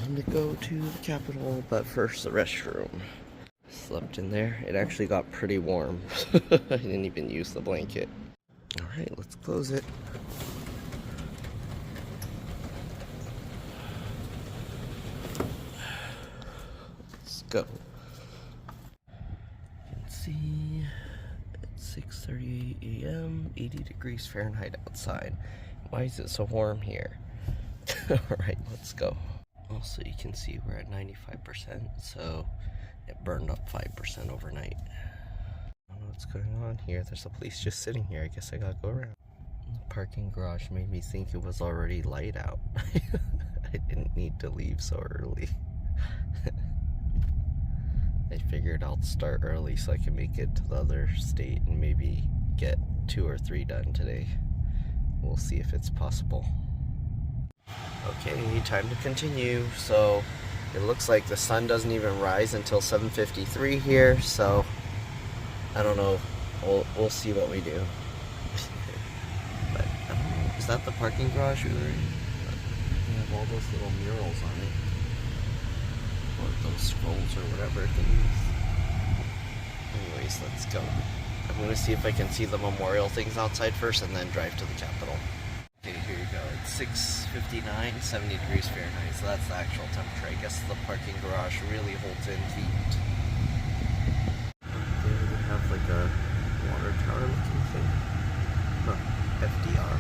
time to go to the Capitol, but first the restroom. Slept in there. It actually got pretty warm. I didn't even use the blanket. Alright, let's close it. Let's go. You can see it's 6:38 a.m., 80 degrees Fahrenheit outside. Why is it so warm here? Alright, let's go. Also, you can see we're at 95%, so it burned up 5% overnight. I don't know what's going on here. There's a police just sitting here. I guess I gotta go around. The parking garage made me think it was already light out. I didn't need to leave so early. I figured I'll start early so I can make it to the other state and maybe get 2 or 3 done today. We'll see if it's possible. Okay, time to continue. So it looks like the sun doesn't even rise until 7:53 here, so I don't know. We'll see what we do. But I don't know. Is that the parking garage we were in? We have all those little murals on it. Or those scrolls or whatever things. Anyways, let's go. I'm gonna see if I can see the memorial things outside first and then drive to the Capitol. Okay, here you go. It's 6:59, 70 degrees Fahrenheit, so that's the actual temperature. I guess the parking garage really holds in heat. There we have like a water tower looking thing. Huh, FDR.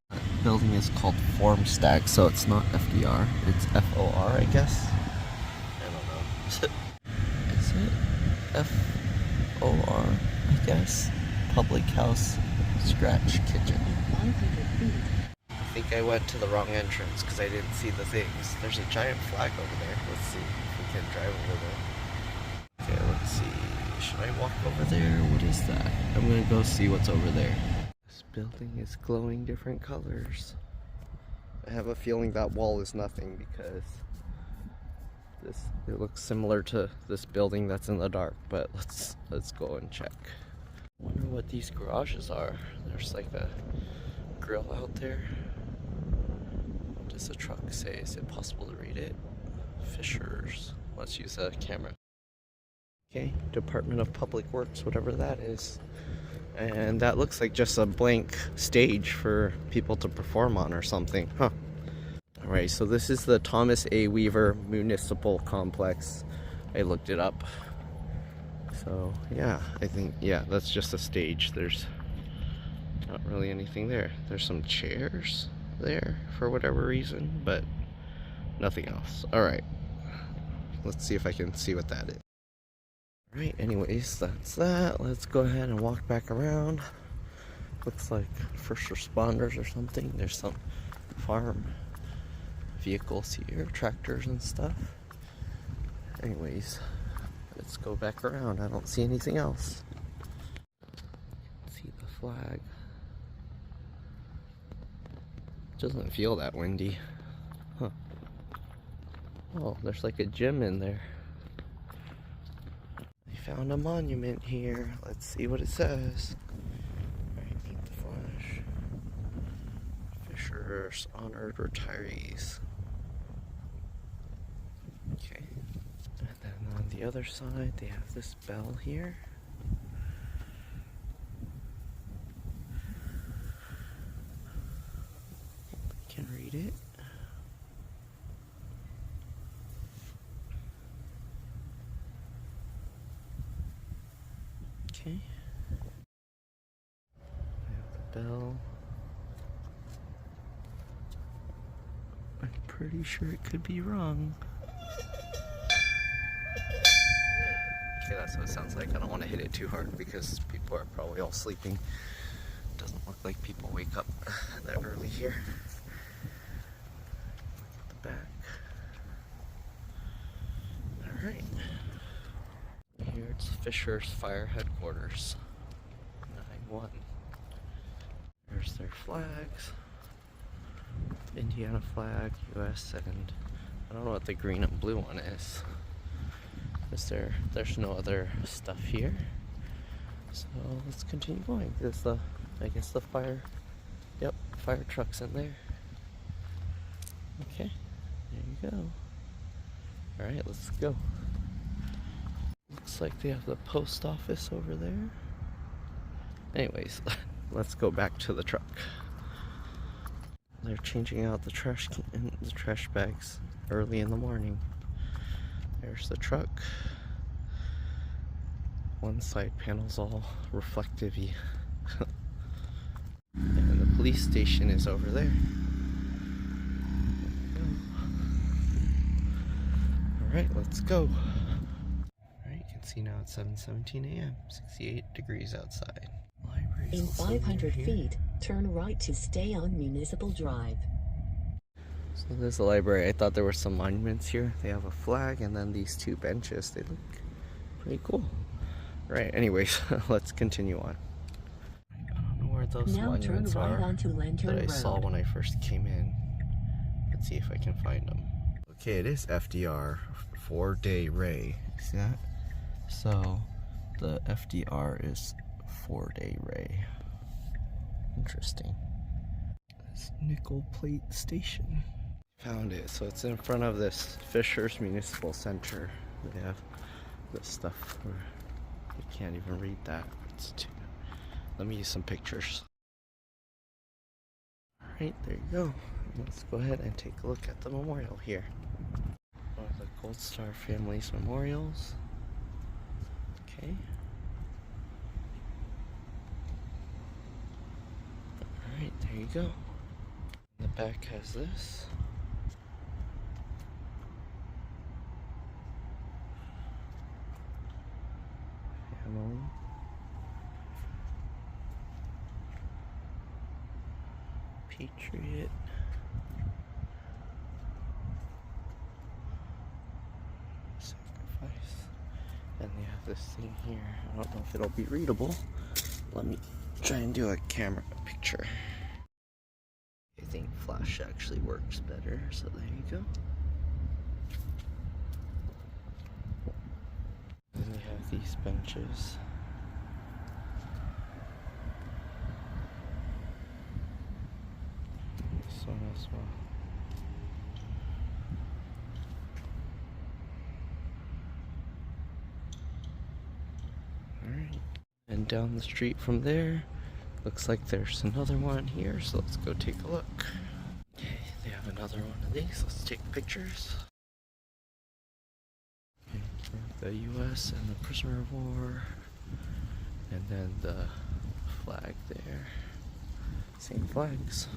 That building is called Formstag, so it's not FDR, it's FOR, I guess. I don't know. Is it FOR, I guess? Public House Scratch Kitchen. I think I went to the wrong entrance because I didn't see the things. There's a giant flag over there. Let's see if we can drive over there. Okay, let's see. Should I walk over there? What is that? I'm gonna go see what's over there. This building is glowing different colors. I have a feeling that wall is nothing because it looks similar to this building that's in the dark, but let's go and check. I wonder what these garages are. There's like a grill out there. What does the truck say? Is it possible to read it? Fishers. Let's use a camera. Okay, Department of Public Works, whatever that is. And that looks like just a blank stage for people to perform on or something. Huh. Alright, so this is the Thomas A. Weaver Municipal Complex. I looked it up. So, yeah, I think, yeah, that's just a stage. There's not really anything there. There's some chairs there for whatever reason, but nothing else. Alright, let's see if I can see what that is. Alright, anyways, that's that. Let's go ahead and walk back around. Looks like first responders or something. There's some farm vehicles here, tractors and stuff. Anyways, let's go back around. I don't see anything else. See the flag. Doesn't feel that windy. Huh. Oh, there's like a gym in there. I found a monument here. Let's see what it says. Alright, meet the flash. Fishers, honored retirees. Okay. And then on the other side, they have this bell here. Can read it. Okay. I have the bell. I'm pretty sure it could be wrong. Okay, that's what it sounds like. I don't want to hit it too hard because people are probably all sleeping. It doesn't look like people wake up that early here. Look at the back. Alright. Here it's Fisher's Fire Headquarters. 9-1. There's their flags. Indiana flag, US, and I don't know what the green and blue one is. There's no other stuff here. So let's continue going. There's I guess the fire, yep, fire truck's in there. Okay, There you go. Alright, let's go. Looks like they have the post office over there. Anyways, let's go back to the truck. They're changing out the trash bags early in the morning. There's the truck. One side panel's all reflective-y. And the police station is over there. Alright, let's go. Alright, you can see now it's 7:17 a.m. 68 degrees outside. Libraries. In 500 feet, turn right to stay on Municipal Drive. So there's the library. I thought there were some monuments here. They have a flag and then these two benches. They look pretty cool. Right, anyways, let's continue on. I don't know where those monuments are that I saw when I first came in. Let's see if I can find them. Okay, it is FDR, 4-day Ray. See that? So the FDR is 4-day Ray. Interesting. It's Nickel Plate Station. Found it. So it's in front of this Fisher's Municipal Center. They have this stuff where you can't even read that. Let me use some pictures. Alright, there you go. Let's go ahead and take a look at the memorial here. One of the Gold Star family's memorials. Okay. Alright, there you go. The back has this. Family. Patriot. Sacrifice. And they have this thing here. I don't know if it'll be readable. Let me try and do a camera picture. I think flash actually works better, so there you go. Then we have these benches. This one as well. Alright. And down the street from there, looks like there's another one here, so let's go take a look. Okay, they have another one of these. Let's take pictures. Okay, the US and the prisoner of war, and then the flag there. Same flags.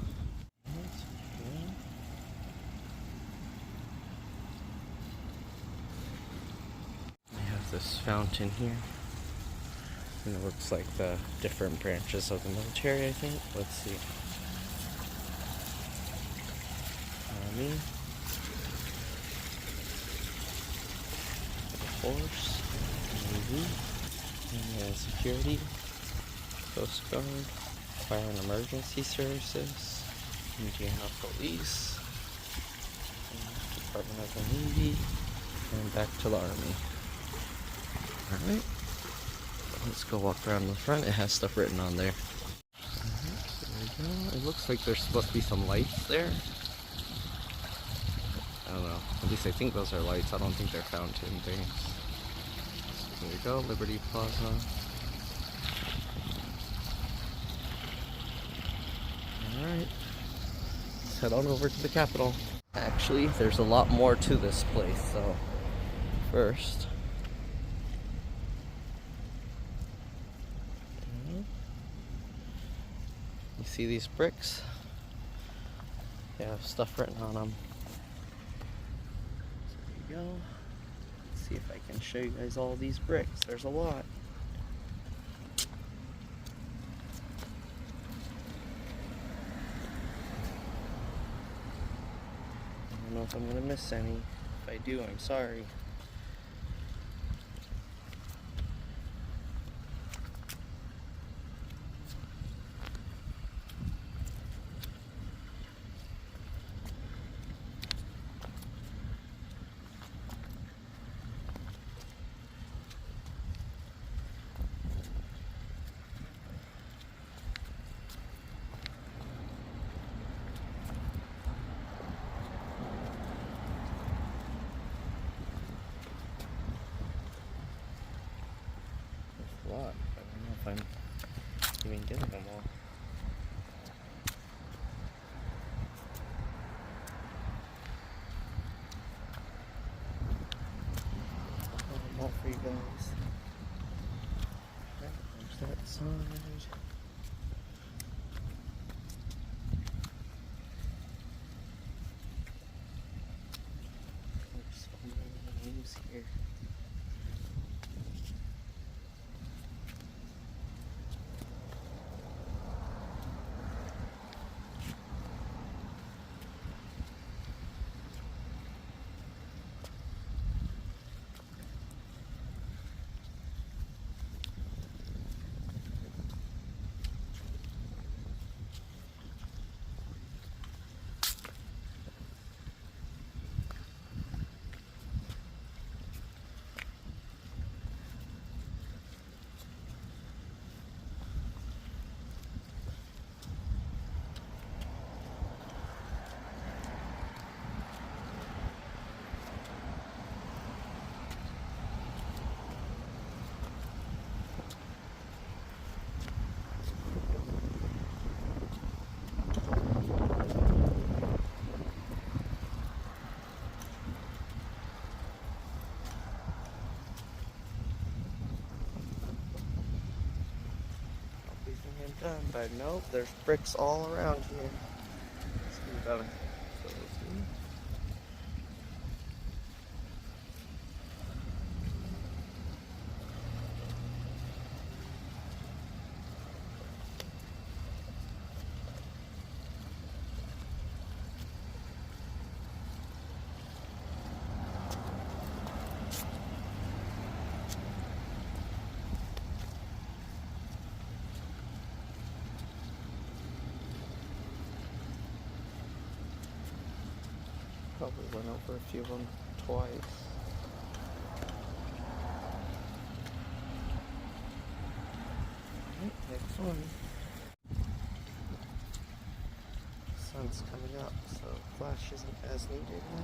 We have this fountain here. And it looks like the different branches of the military, I think. Let's see. Army. Air Force. Navy. And then security. Coast Guard. Fire and Emergency Services. Indiana Police. Department of the Navy. And back to the Army. Alright. Let's go walk around the front. It has stuff written on there. Alright, there we go. It looks like there's supposed to be some lights there. I don't know. At least I think those are lights. I don't think they're fountain things. There we go. Liberty Plaza. Alright. Let's head on over to the Capitol. Actually, there's a lot more to this place, so first. You see these bricks? They have stuff written on them. So there you go. Let's see if I can show you guys all these bricks. There's a lot. I don't know if I'm gonna miss any. If I do, I'm sorry. if I'm even getting them all. All for you guys. There's that side. There's so many names here. Done, but nope, there's bricks all around here. Let's see about it. So we'll see. Probably went over a few of them twice. Right, next one. Sun's coming up, so flash isn't as needed now.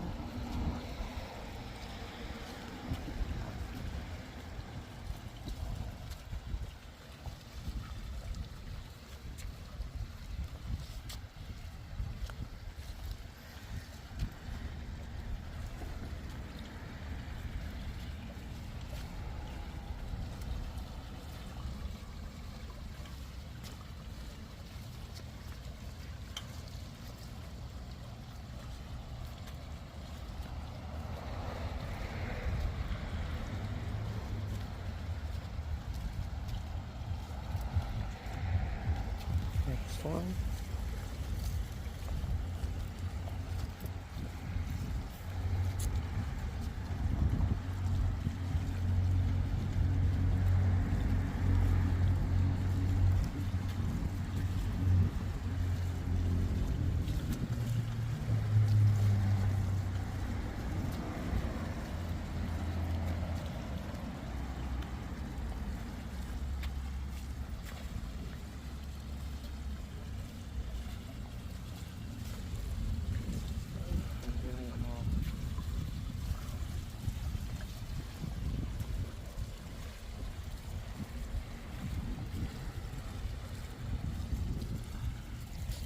Next one.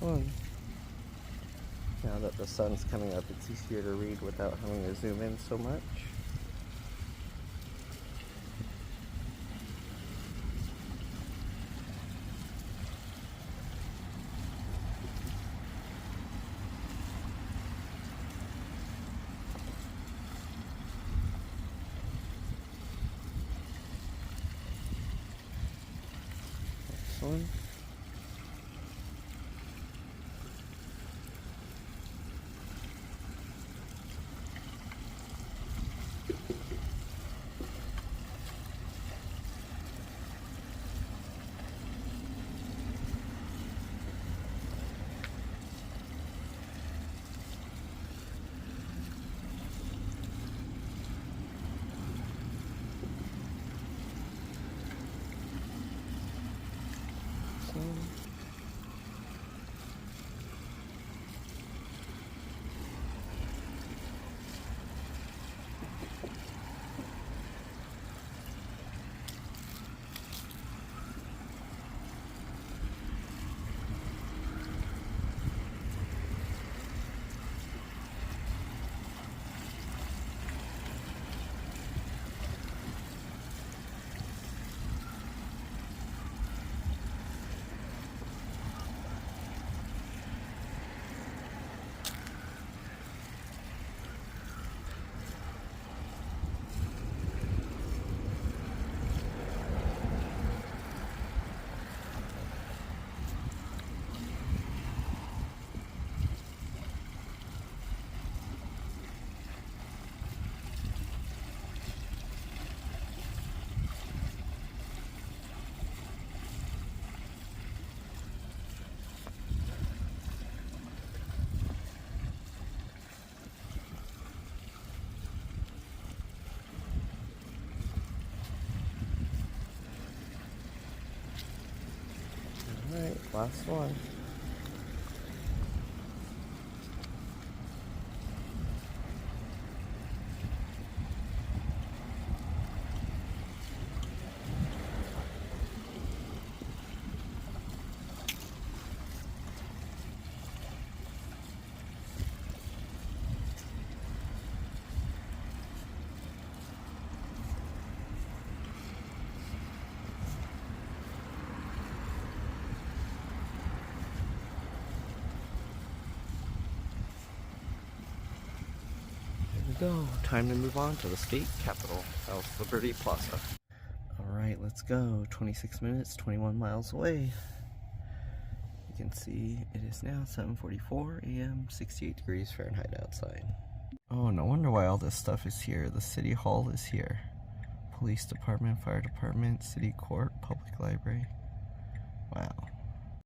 One. Now that the sun's coming up, it's easier to read without having to zoom in so much. Next one. Last one. Go. Time to move on to the state capital, South Liberty Plaza. Alright, let's go. 26 minutes, 21 miles away. You can see it is now 7:44 a.m., 68 degrees Fahrenheit outside. Oh, no wonder why all this stuff is here. The city hall is here. Police department, fire department, city court, public library. Wow.